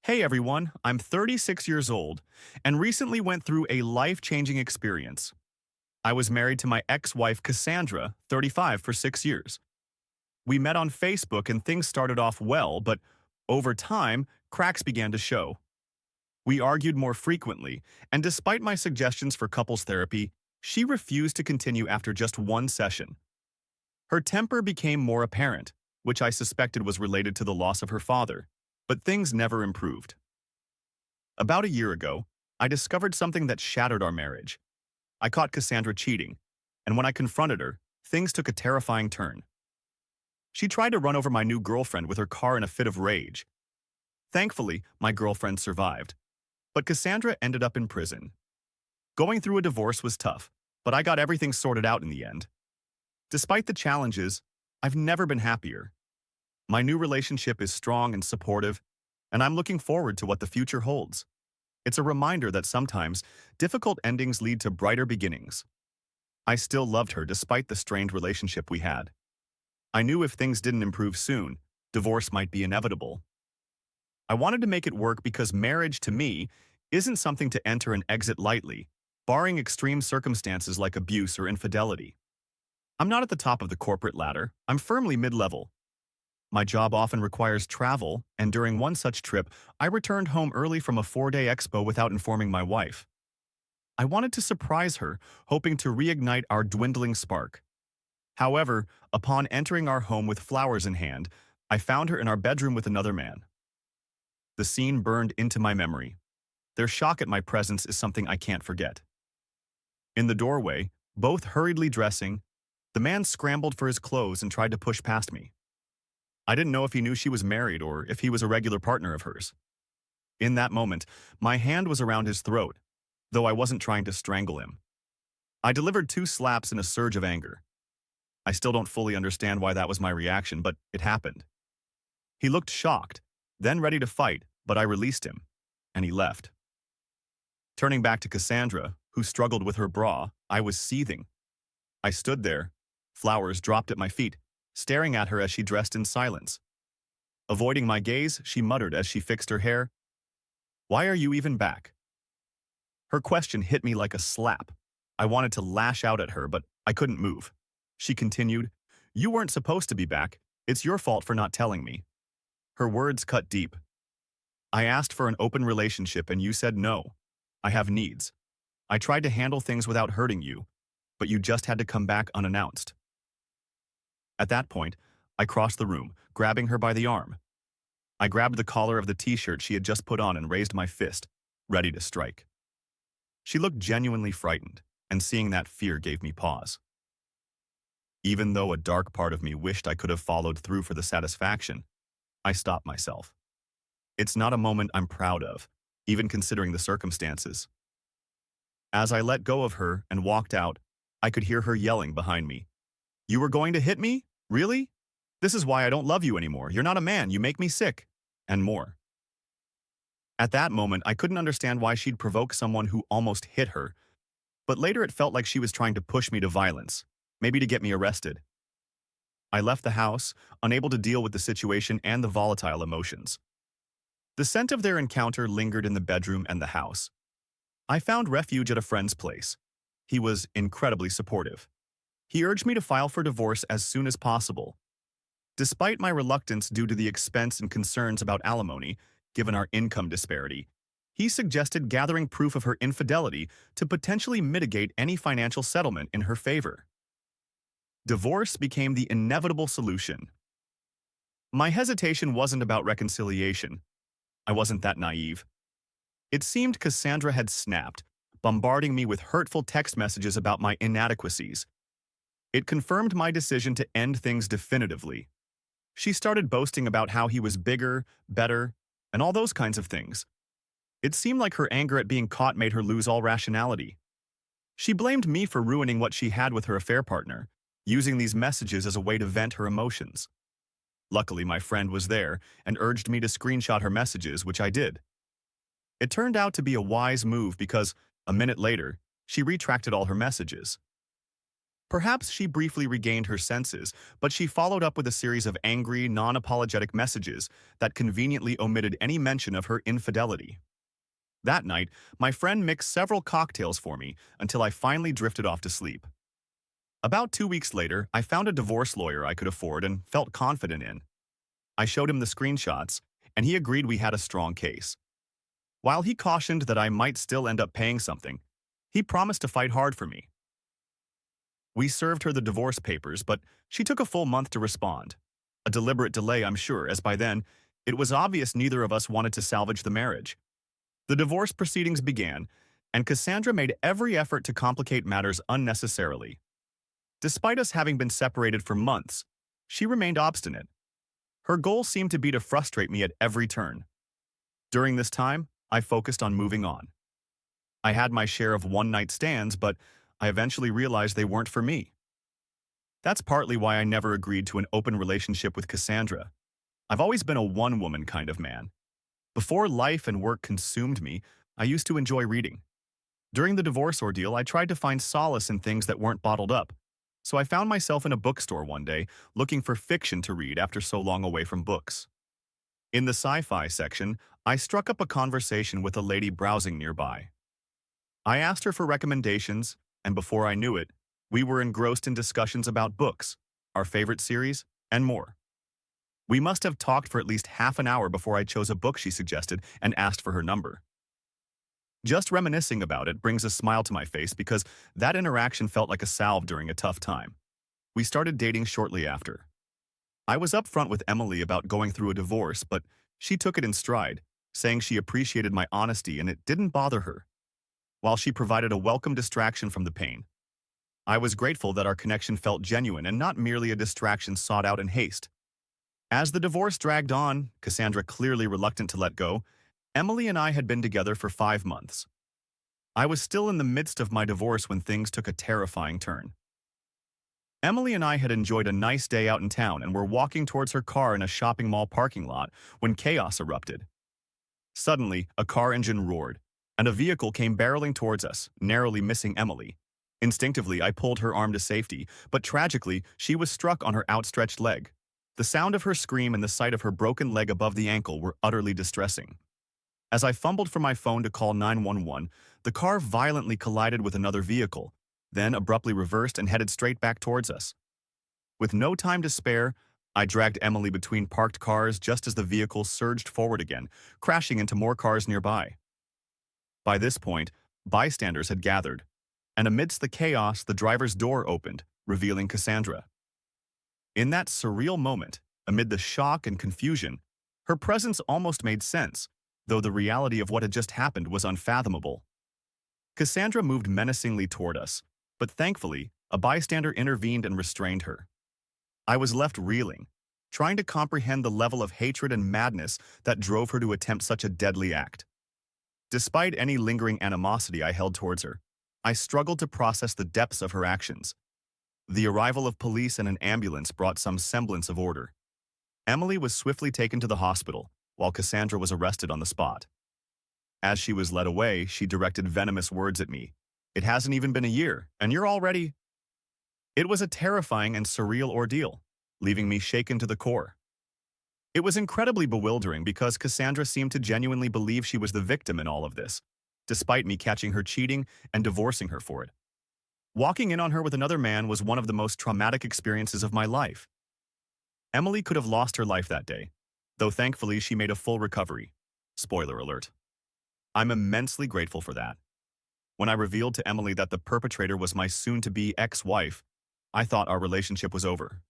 Hey everyone, I'm 36 years old and recently went through a life-changing experience. I was married to my ex-wife Cassandra, 35, for 6 years. We met on Facebook and things started off well, but over time, cracks began to show. We argued more frequently, and despite my suggestions for couples therapy, she refused to continue after just one session. Her temper became more apparent, which I suspected was related to the loss of her father, but things never improved. About a year ago, I discovered something that shattered our marriage. I caught Cassandra cheating, and when I confronted her, things took a terrifying turn. She tried to run over my new girlfriend with her car in a fit of rage. Thankfully, my girlfriend survived, but Cassandra ended up in prison. Going through a divorce was tough, but I got everything sorted out in the end. Despite the challenges, I've never been happier. My new relationship is strong and supportive, and I'm looking forward to what the future holds. It's a reminder that sometimes difficult endings lead to brighter beginnings. I still loved her despite the strained relationship we had. I knew if things didn't improve soon, divorce might be inevitable. I wanted to make it work because marriage, to me, isn't something to enter and exit lightly, barring extreme circumstances like abuse or infidelity. I'm not at the top of the corporate ladder, I'm firmly mid-level. My job often requires travel, and during one such trip, I returned home early from a 4-day expo without informing my wife. I wanted to surprise her, hoping to reignite our dwindling spark. However, upon entering our home with flowers in hand, I found her in our bedroom with another man. The scene burned into my memory. Their shock at my presence is something I can't forget. In the doorway, both hurriedly dressing, the man scrambled for his clothes and tried to push past me. I didn't know if he knew she was married or if he was a regular partner of hers. In that moment, my hand was around his throat, though I wasn't trying to strangle him. I delivered 2 slaps in a surge of anger. I still don't fully understand why that was my reaction, but it happened. He looked shocked, then ready to fight, but I released him, and he left. Turning back to Cassandra, who struggled with her bra, I was seething. I stood there, flowers dropped at my feet, staring at her as she dressed in silence. Avoiding my gaze, she muttered as she fixed her hair, "Why are you even back?" Her question hit me like a slap. I wanted to lash out at her, but I couldn't move. She continued, "You weren't supposed to be back. It's your fault for not telling me." Her words cut deep. "I asked for an open relationship and you said no. I have needs. I tried to handle things without hurting you, but you just had to come back unannounced." At that point, I crossed the room, grabbing her by the arm. I grabbed the collar of the t-shirt she had just put on and raised my fist, ready to strike. She looked genuinely frightened, and seeing that fear gave me pause. Even though a dark part of me wished I could have followed through for the satisfaction, I stopped myself. It's not a moment I'm proud of, even considering the circumstances. As I let go of her and walked out, I could hear her yelling behind me. "You were going to hit me? Really? This is why I don't love you anymore. You're not a man. You make me sick." And more. At that moment, I couldn't understand why she'd provoke someone who almost hit her, but later it felt like she was trying to push me to violence, maybe to get me arrested. I left the house, unable to deal with the situation and the volatile emotions. The scent of their encounter lingered in the bedroom and the house. I found refuge at a friend's place. He was incredibly supportive. He urged me to file for divorce as soon as possible. Despite my reluctance due to the expense and concerns about alimony, given our income disparity, he suggested gathering proof of her infidelity to potentially mitigate any financial settlement in her favor. Divorce became the inevitable solution. My hesitation wasn't about reconciliation. I wasn't that naive. It seemed Cassandra had snapped, bombarding me with hurtful text messages about my inadequacies. It confirmed my decision to end things definitively. She started boasting about how he was bigger, better, and all those kinds of things. It seemed like her anger at being caught made her lose all rationality. She blamed me for ruining what she had with her affair partner, using these messages as a way to vent her emotions. Luckily, my friend was there and urged me to screenshot her messages, which I did. It turned out to be a wise move because, a minute later, she retracted all her messages. Perhaps she briefly regained her senses, but she followed up with a series of angry, non-apologetic messages that conveniently omitted any mention of her infidelity. That night, my friend mixed several cocktails for me until I finally drifted off to sleep. About 2 weeks later, I found a divorce lawyer I could afford and felt confident in. I showed him the screenshots, and he agreed we had a strong case. While he cautioned that I might still end up paying something, he promised to fight hard for me. We served her the divorce papers, but she took a full month to respond. A deliberate delay, I'm sure, as by then, it was obvious neither of us wanted to salvage the marriage. The divorce proceedings began, and Cassandra made every effort to complicate matters unnecessarily. Despite us having been separated for months, she remained obstinate. Her goal seemed to be to frustrate me at every turn. During this time, I focused on moving on. I had my share of one-night stands, but I eventually realized they weren't for me. That's partly why I never agreed to an open relationship with Cassandra. I've always been a one-woman kind of man. Before life and work consumed me, I used to enjoy reading. During the divorce ordeal, I tried to find solace in things that weren't bottled up. So I found myself in a bookstore one day, looking for fiction to read after so long away from books. In the sci-fi section, I struck up a conversation with a lady browsing nearby. I asked her for recommendations, and before I knew it, we were engrossed in discussions about books, our favorite series, and more. We must have talked for at least half an hour before I chose a book she suggested and asked for her number. Just reminiscing about it brings a smile to my face because that interaction felt like a salve during a tough time. We started dating shortly after. I was upfront with Emily about going through a divorce, but she took it in stride, saying she appreciated my honesty and it didn't bother her. While she provided a welcome distraction from the pain, I was grateful that our connection felt genuine and not merely a distraction sought out in haste. As the divorce dragged on, Cassandra clearly reluctant to let go, Emily and I had been together for 5 months. I was still in the midst of my divorce when things took a terrifying turn. Emily and I had enjoyed a nice day out in town and were walking towards her car in a shopping mall parking lot when chaos erupted. Suddenly, a car engine roared, and a vehicle came barreling towards us, narrowly missing Emily. Instinctively, I pulled her arm to safety, but tragically, she was struck on her outstretched leg. The sound of her scream and the sight of her broken leg above the ankle were utterly distressing. As I fumbled for my phone to call 911, the car violently collided with another vehicle, then abruptly reversed and headed straight back towards us. With no time to spare, I dragged Emily between parked cars just as the vehicle surged forward again, crashing into more cars nearby. By this point, bystanders had gathered, and amidst the chaos, the driver's door opened, revealing Cassandra. In that surreal moment, amid the shock and confusion, her presence almost made sense, though the reality of what had just happened was unfathomable. Cassandra moved menacingly toward us, but thankfully, a bystander intervened and restrained her. I was left reeling, trying to comprehend the level of hatred and madness that drove her to attempt such a deadly act. Despite any lingering animosity I held towards her, I struggled to process the depths of her actions. The arrival of police and an ambulance brought some semblance of order. Emily was swiftly taken to the hospital, while Cassandra was arrested on the spot. As she was led away, she directed venomous words at me. "It hasn't even been a year, and you're already—" It was a terrifying and surreal ordeal, leaving me shaken to the core. It was incredibly bewildering because Cassandra seemed to genuinely believe she was the victim in all of this, despite me catching her cheating and divorcing her for it. Walking in on her with another man was one of the most traumatic experiences of my life. Emily could have lost her life that day, though thankfully she made a full recovery. Spoiler alert. I'm immensely grateful for that. When I revealed to Emily that the perpetrator was my soon-to-be ex-wife, I thought our relationship was over.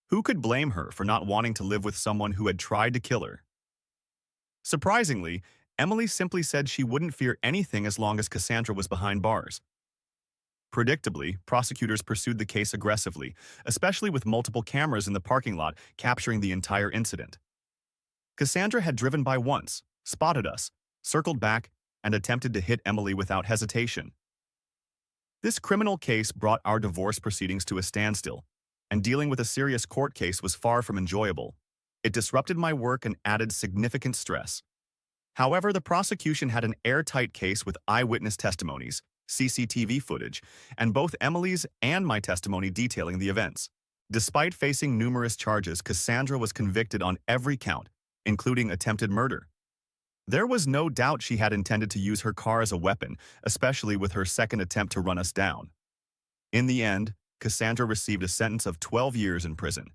Who could blame her for not wanting to live with someone who had tried to kill her? Surprisingly, Emily simply said she wouldn't fear anything as long as Cassandra was behind bars. Predictably, prosecutors pursued the case aggressively, especially with multiple cameras in the parking lot capturing the entire incident. Cassandra had driven by once, spotted us, circled back, and attempted to hit Emily without hesitation. This criminal case brought our divorce proceedings to a standstill, and dealing with a serious court case was far from enjoyable. It disrupted my work and added significant stress. However, the prosecution had an airtight case with eyewitness testimonies, CCTV footage, and both Emily's and my testimony detailing the events. Despite facing numerous charges, Cassandra was convicted on every count, including attempted murder. There was no doubt she had intended to use her car as a weapon, especially with her second attempt to run us down. In the end, Cassandra received a sentence of 12 years in prison.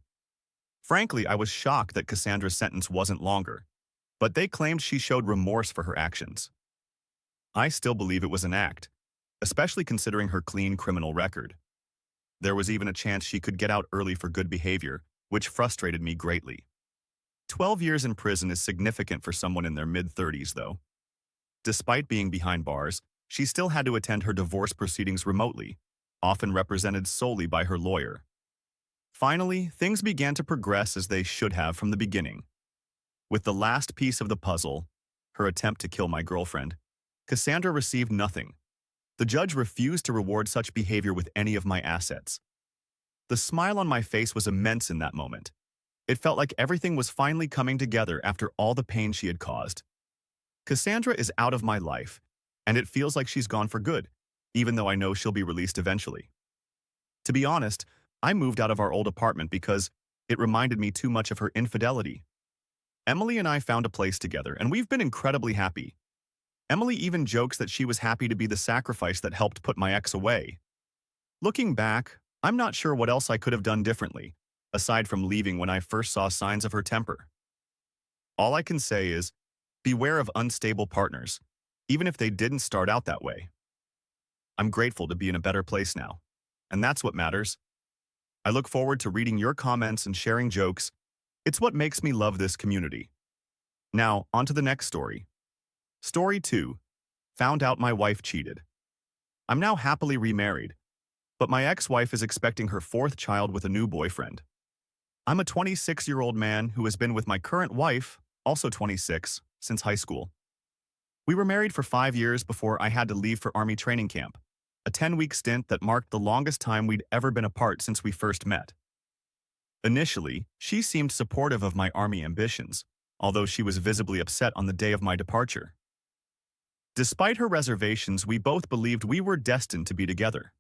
Frankly, I was shocked that Cassandra's sentence wasn't longer, but they claimed she showed remorse for her actions. I still believe it was an act, especially considering her clean criminal record. There was even a chance she could get out early for good behavior, which frustrated me greatly. 12 years in prison is significant for someone in their mid-30s, though. Despite being behind bars, she still had to attend her divorce proceedings remotely, often represented solely by her lawyer. Finally, things began to progress as they should have from the beginning. With the last piece of the puzzle, her attempt to kill my girlfriend, Cassandra received nothing. The judge refused to reward such behavior with any of my assets. The smile on my face was immense in that moment. It felt like everything was finally coming together after all the pain she had caused. Cassandra is out of my life, and it feels like she's gone for good, even though I know she'll be released eventually. To be honest, I moved out of our old apartment because it reminded me too much of her infidelity. Emily and I found a place together, and we've been incredibly happy. Emily even jokes that she was happy to be the sacrifice that helped put my ex away. Looking back, I'm not sure what else I could have done differently, aside from leaving when I first saw signs of her temper. All I can say is, beware of unstable partners, even if they didn't start out that way. I'm grateful to be in a better place now, and that's what matters. I look forward to reading your comments and sharing jokes. It's what makes me love this community. Now, on to the next story. Story 2. Found out my wife cheated. I'm now happily remarried, but my ex-wife is expecting her fourth child with a new boyfriend. I'm a 26-year-old man who has been with my current wife, also 26, since high school. We were married for 5 years before I had to leave for Army training camp, a 10-week stint that marked the longest time we'd ever been apart since we first met. Initially, she seemed supportive of my Army ambitions, although she was visibly upset on the day of my departure. Despite her reservations, we both believed we were destined to be together.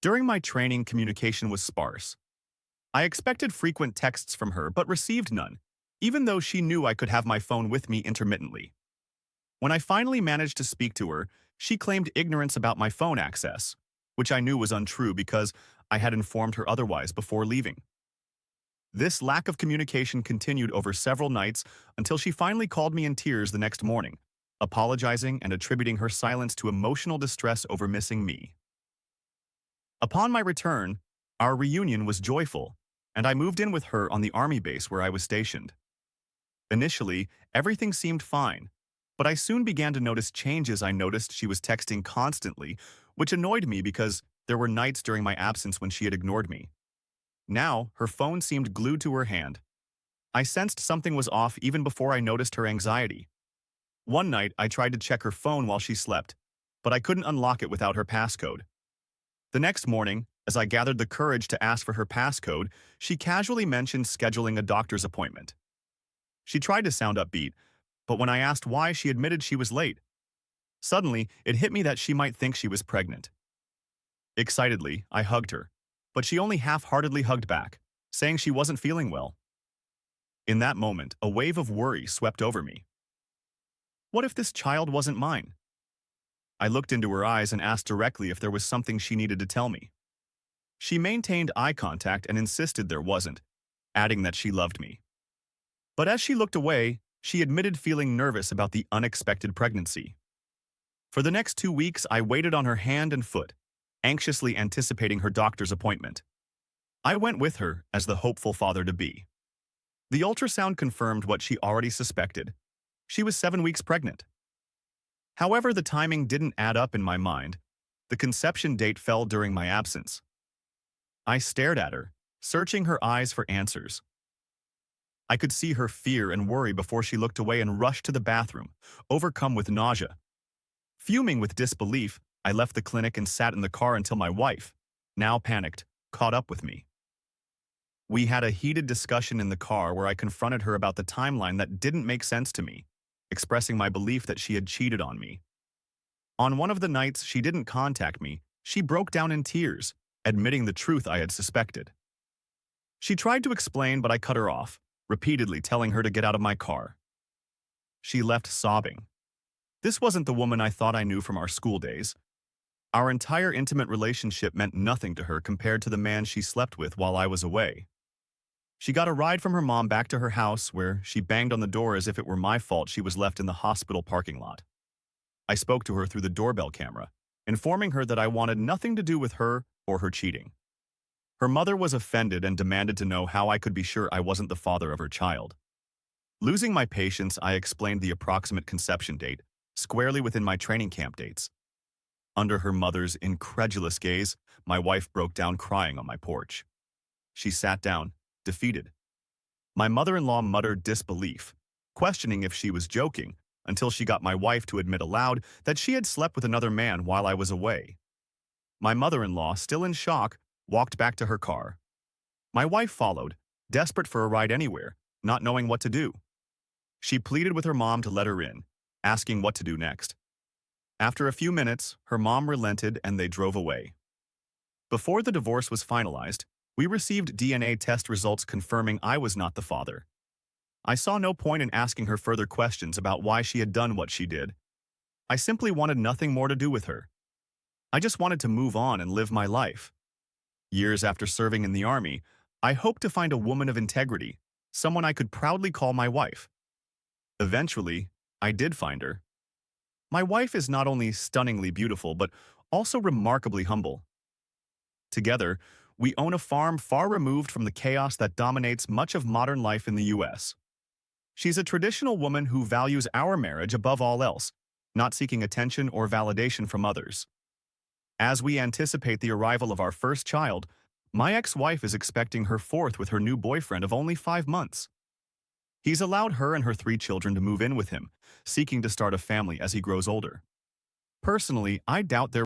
During my training, communication was sparse. I expected frequent texts from her but received none, even though she knew I could have my phone with me intermittently. When I finally managed to speak to her, she claimed ignorance about my phone access, which I knew was untrue because I had informed her otherwise before leaving. This lack of communication continued over several nights until she finally called me in tears the next morning, apologizing and attributing her silence to emotional distress over missing me. Upon my return, our reunion was joyful, and I moved in with her on the Army base where I was stationed. Initially, everything seemed fine, but I soon began to notice changes. I noticed she was texting constantly, which annoyed me because there were nights during my absence when she had ignored me. Now, her phone seemed glued to her hand. I sensed something was off even before I noticed her anxiety. One night, I tried to check her phone while she slept, but I couldn't unlock it without her passcode. The next morning, as I gathered the courage to ask for her passcode, she casually mentioned scheduling a doctor's appointment. She tried to sound upbeat, but when I asked why, she admitted she was late. Suddenly, it hit me that she might think she was pregnant. Excitedly, I hugged her, but she only half-heartedly hugged back, saying she wasn't feeling well. In that moment, a wave of worry swept over me. What if this child wasn't mine? I looked into her eyes and asked directly if there was something she needed to tell me. She maintained eye contact and insisted there wasn't, adding that she loved me. But as she looked away, she admitted feeling nervous about the unexpected pregnancy. For the next 2 weeks, I waited on her hand and foot, anxiously anticipating her doctor's appointment. I went with her as the hopeful father-to-be. The ultrasound confirmed what she already suspected. She was 7 weeks pregnant. However, the timing didn't add up in my mind. The conception date fell during my absence. I stared at her, searching her eyes for answers. I could see her fear and worry before she looked away and rushed to the bathroom, overcome with nausea. Fuming with disbelief, I left the clinic and sat in the car until my wife, now panicked, caught up with me. We had a heated discussion in the car where I confronted her about the timeline that didn't make sense to me, expressing my belief that she had cheated on me. On one of the nights she didn't contact me, she broke down in tears, admitting the truth I had suspected. She tried to explain, but I cut her off, repeatedly telling her to get out of my car. She left sobbing. This wasn't the woman I thought I knew from our school days. Our entire intimate relationship meant nothing to her compared to the man she slept with while I was away. She got a ride from her mom back to her house, where she banged on the door as if it were my fault she was left in the hospital parking lot. I spoke to her through the doorbell camera, informing her that I wanted nothing to do with her or her cheating. Her mother was offended and demanded to know how I could be sure I wasn't the father of her child. Losing my patience, I explained the approximate conception date, squarely within my training camp dates. Under her mother's incredulous gaze, my wife broke down crying on my porch. She sat down, defeated. My mother-in-law muttered disbelief, questioning if she was joking, until she got my wife to admit aloud that she had slept with another man while I was away. My mother-in-law, still in shock, walked back to her car. My wife followed, desperate for a ride anywhere, not knowing what to do. She pleaded with her mom to let her in, asking what to do next. After a few minutes, her mom relented and they drove away. Before the divorce was finalized, we received DNA test results confirming I was not the father. I saw no point in asking her further questions about why she had done what she did. I simply wanted nothing more to do with her. I just wanted to move on and live my life. Years after serving in the Army, I hoped to find a woman of integrity, someone I could proudly call my wife. Eventually, I did find her. My wife is not only stunningly beautiful, but also remarkably humble. Together, we own a farm far removed from the chaos that dominates much of modern life in the U.S. She's a traditional woman who values our marriage above all else, not seeking attention or validation from others. As we anticipate the arrival of our first child, my ex-wife is expecting her fourth with her new boyfriend of only 5 months. He's allowed her and her 3 children to move in with him, seeking to start a family as he grows older. Personally, I doubt their